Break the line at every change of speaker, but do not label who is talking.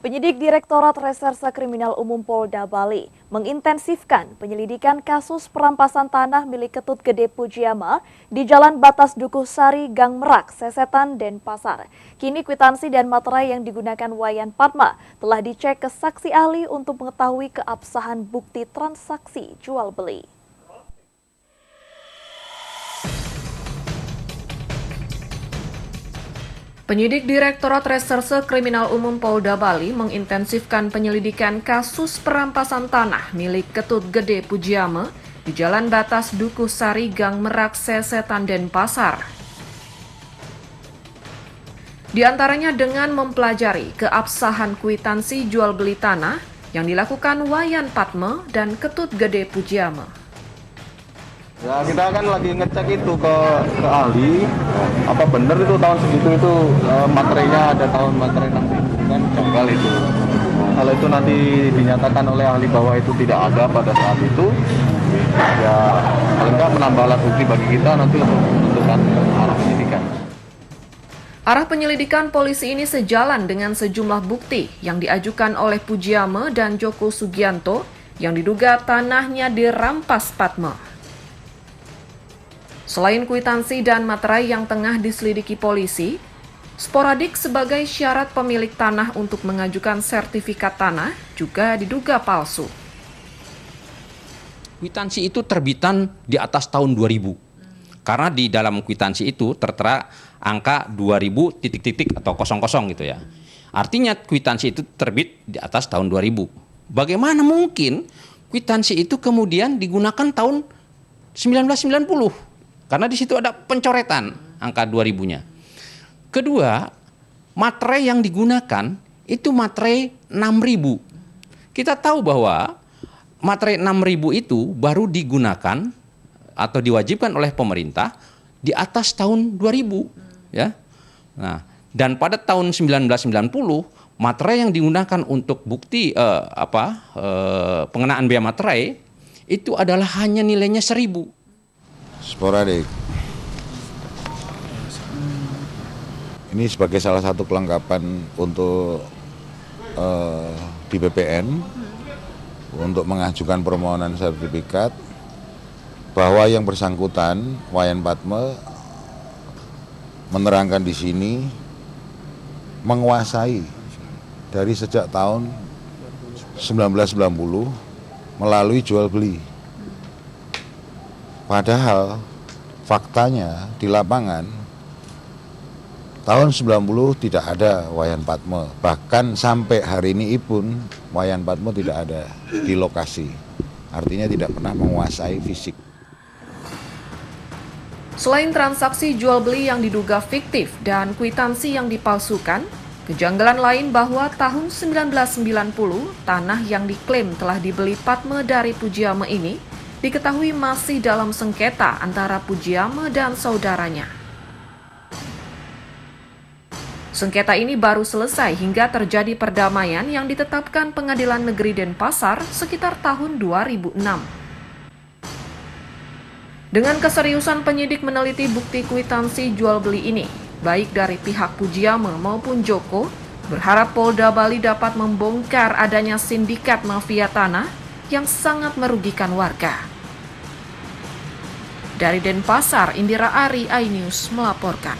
Penyidik Direktorat Reserse Kriminal Umum Polda Bali mengintensifkan penyelidikan kasus perampasan tanah milik Ketut Gede Pujiama di Jalan Batas Dukuh Sari, Gang Merak, Sesetan, Denpasar. Kini kwitansi dan materai yang digunakan Wayan Padma telah dicek ke saksi ahli untuk mengetahui keabsahan bukti transaksi jual beli. Penyidik Direktorat Reserse Kriminal Umum Polda Bali mengintensifkan penyelidikan kasus perampasan tanah milik Ketut Gede Pujiama di Jalan Batas Dukuh Sari, Gang Merak, Sesetan, Denpasar. Di antaranya dengan mempelajari keabsahan kwitansi jual beli tanah yang dilakukan Wayan Padma dan Ketut Gede Pujiama.
Ya, kita kan lagi ngecek itu ke ahli, apa benar itu tahun segitu itu materainya ada tahun materai 6.000 kan janggal itu. Kalau itu nanti dinyatakan oleh ahli bahwa itu tidak ada pada saat itu, ya paling nggak menambah alat bukti bagi kita nanti untuk menentukan arah penyidikan.
Arah penyelidikan polisi ini sejalan dengan sejumlah bukti yang diajukan oleh Pujiama dan Joko Sugianto yang diduga tanahnya dirampas Padma. Selain kwitansi dan materai yang tengah diselidiki polisi, sporadik sebagai syarat pemilik tanah untuk mengajukan sertifikat tanah juga diduga palsu.
Kwitansi itu terbitan di atas tahun 2000. Karena di dalam kwitansi itu tertera angka 2000 titik-titik atau kosong-kosong gitu ya. Artinya kwitansi itu terbit di atas tahun 2000. Bagaimana mungkin kwitansi itu kemudian digunakan tahun 1990? Karena di situ ada pencoretan angka 2000-nya. Kedua, materai yang digunakan itu materai 6.000. Kita tahu bahwa materai 6.000 itu baru digunakan atau diwajibkan oleh pemerintah di atas tahun 2000, ya. Nah, dan pada tahun 1990 materai yang digunakan untuk bukti pengenaan biaya materai itu adalah hanya nilainya 1.000.
Sporadik. Ini sebagai salah satu kelengkapan untuk di BPN untuk mengajukan permohonan sertifikat bahwa yang bersangkutan Wayan Padma menerangkan di sini menguasai dari sejak tahun 1990 melalui jual beli. Padahal faktanya di lapangan tahun 90 tidak ada Wayan Padma. Bahkan sampai hari ini pun Wayan Padma tidak ada di lokasi. Artinya tidak pernah menguasai fisik.
Selain transaksi jual beli yang diduga fiktif dan kwitansi yang dipalsukan, kejanggalan lain bahwa tahun 1990 tanah yang diklaim telah dibeli Padma dari Pujiama ini diketahui masih dalam sengketa antara Pujiama dan saudaranya. Sengketa ini baru selesai hingga terjadi perdamaian yang ditetapkan Pengadilan Negeri Denpasar sekitar tahun 2006. Dengan keseriusan penyidik meneliti bukti kwitansi jual beli ini, baik dari pihak Pujiama maupun Joko, berharap Polda Bali dapat membongkar adanya sindikat mafia tanah yang sangat merugikan warga. Dari Denpasar, Indira Ari, iNews melaporkan.